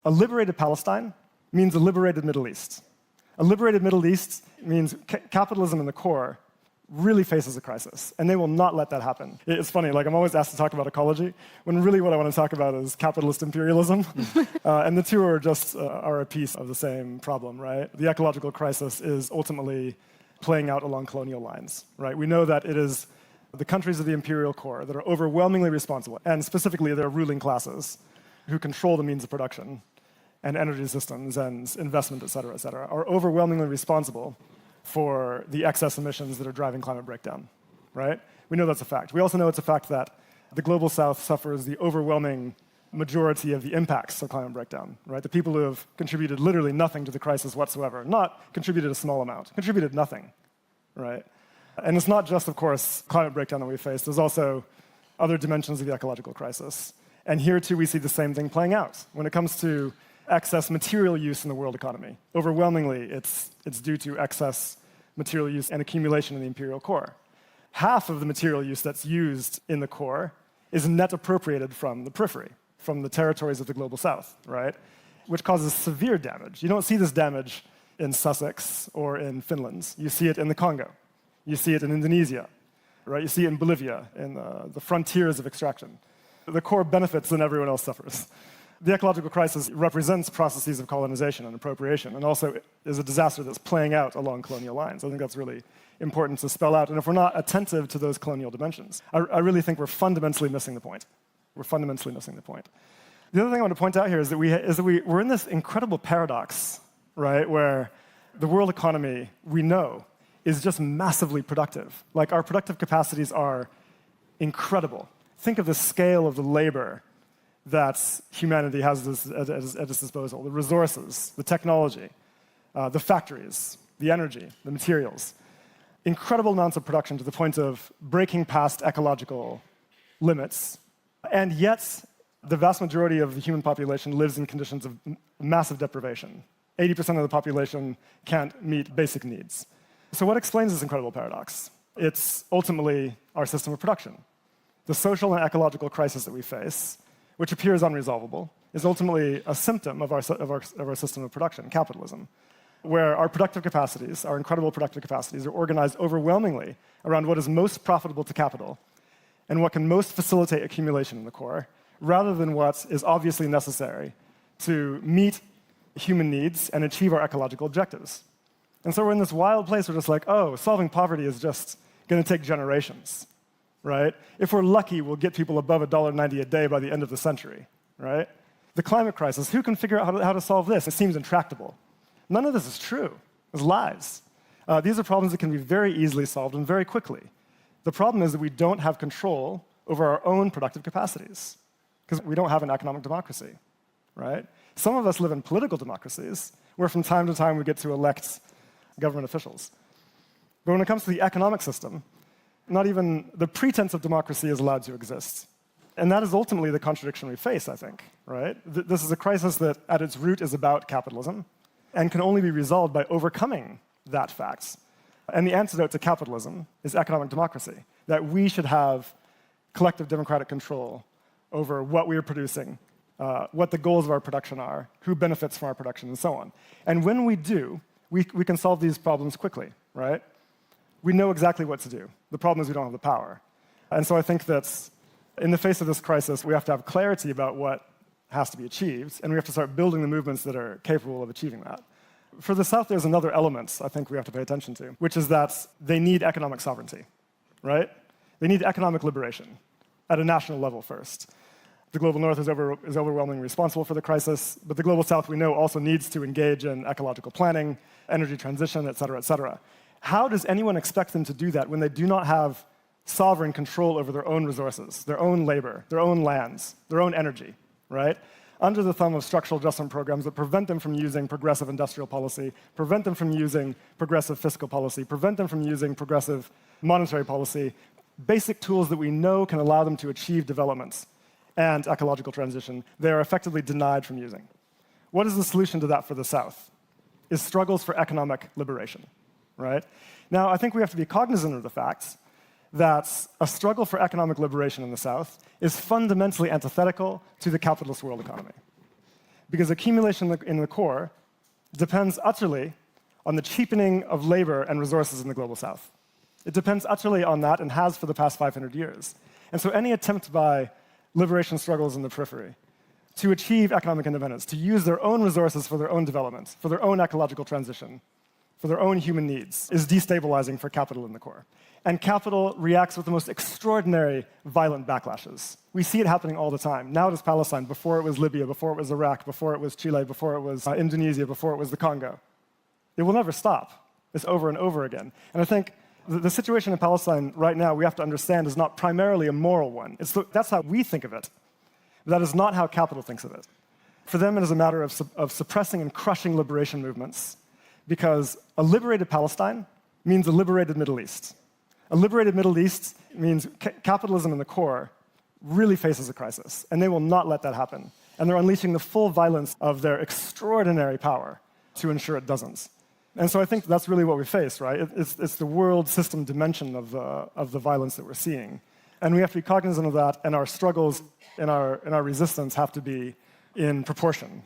A liberated Palestine means a liberated Middle East. A liberated Middle East means capitalism in the core really faces a crisis, and they will not let that happen. It's funny, like I'm always asked to talk about ecology, when really what I want to talk about is capitalist imperialism. And the two are just are a piece of the same problem, right? The ecological crisis is ultimately playing out along colonial lines, right? We know that it is the countries of the imperial core that are overwhelmingly responsible, and specifically their ruling classes, who control the means of production and energy systems and investment, et cetera, are overwhelmingly responsible for the excess emissions that are driving climate breakdown, right? We know that's a fact. We also know it's a fact that the global south suffers the overwhelming majority of the impacts of climate breakdown, right? The people who have contributed literally nothing to the crisis whatsoever, not contributed a small amount, contributed nothing, right? And it's not just, of course, climate breakdown that we face. There's also other dimensions of the ecological crisis. And here, too, we see the same thing playing out. When it comes to excess material use in the world economy, overwhelmingly, it's due to excess material use and accumulation in the imperial core. Half of the material use that's used in the core is net appropriated from the periphery, from the territories of the global south, right? Which causes severe damage. You don't see this damage in Sussex or in Finland. You see it in the Congo. You see it in Indonesia, right? You see it in Bolivia, in the frontiers of extraction. The core benefits and everyone else suffers. The ecological crisis represents processes of colonization and appropriation, and also is a disaster that's playing out along colonial lines. I think that's really important to spell out. And if we're not attentive to those colonial dimensions, I really think we're fundamentally missing the point. We're fundamentally missing the point. The other thing I want to point out here is that we're in this incredible paradox, right, where the world economy, we know, is just massively productive. Like, our productive capacities are incredible. Think of the scale of the labor that humanity has at its disposal, the resources, the technology, the factories, the energy, the materials. Incredible amounts of production to the point of breaking past ecological limits. And yet, the vast majority of the human population lives in conditions of massive deprivation. 80% of the population can't meet basic needs. So what explains this incredible paradox? It's ultimately our system of production. The social and ecological crisis that we face, which appears unresolvable, is ultimately a symptom of our system of production, capitalism, where our productive capacities, our incredible productive capacities, are organized overwhelmingly around what is most profitable to capital and what can most facilitate accumulation in the core, rather than what is obviously necessary to meet human needs and achieve our ecological objectives. And so we're in this wild place where it's like, oh, solving poverty is just going to take generations, right? If we're lucky, we'll get people above $1.90 a day by the end of the century, right? The climate crisis, who can figure out how to solve this? It seems intractable. None of this is true. It's lies. These are problems that can be very easily solved and very quickly. The problem is that we don't have control over our own productive capacities because we don't have an economic democracy, right? Some of us live in political democracies where from time to time we get to elect government officials. But when it comes to the economic system, not even the pretense of democracy is allowed to exist. And that is ultimately the contradiction we face, I think, right? This is a crisis that at its root is about capitalism and can only be resolved by overcoming that fact. And the antidote to capitalism is economic democracy, that we should have collective democratic control over what we are producing, what the goals of our production are, who benefits from our production, and so on. And when we do, we can solve these problems quickly, right? We know exactly what to do. The problem is we don't have the power. And so I think that in the face of this crisis, we have to have clarity about what has to be achieved, and we have to start building the movements that are capable of achieving that. For the South, there's another element I think we have to pay attention to, which is that they need economic sovereignty, right? They need economic liberation at a national level first. The global North is overwhelmingly responsible for the crisis, but the global South, we know, also needs to engage in ecological planning, energy transition, et cetera, et cetera. How does anyone expect them to do that when they do not have sovereign control over their own resources, their own labor, their own lands, their own energy, right? Under the thumb of structural adjustment programs that prevent them from using progressive industrial policy, prevent them from using progressive fiscal policy, prevent them from using progressive monetary policy, basic tools that we know can allow them to achieve developments and ecological transition, they are effectively denied from using. What is the solution to that for the South? Is struggles for economic liberation, right? Now, I think we have to be cognizant of the fact that a struggle for economic liberation in the South is fundamentally antithetical to the capitalist world economy. because accumulation in the core depends utterly on the cheapening of labor and resources in the global south. It depends utterly on that and has for the past 500 years. And so any attempt by liberation struggles in the periphery to achieve economic independence, to use their own resources for their own development, for their own ecological transition, for their own human needs, is destabilizing for capital in the core. And capital reacts with the most extraordinary violent backlashes. We see it happening all the time. Now it is Palestine, before it was Libya, before it was Iraq, before it was Chile, before it was Indonesia, before it was the Congo. It will never stop. It's over and over again. And I think the situation in Palestine right now, we have to understand, is not primarily a moral one. That's how we think of it. But that is not how capital thinks of it. For them, it is a matter of suppressing and crushing liberation movements, because a liberated Palestine means a liberated Middle East. A liberated Middle East means capitalism in the core really faces a crisis, and they will not let that happen. And they're unleashing the full violence of their extraordinary power to ensure it doesn't. And so I think that's really what we face, right? It's the world system dimension of the violence that we're seeing. And we have to be cognizant of that, and our struggles and our resistance have to be in proportion.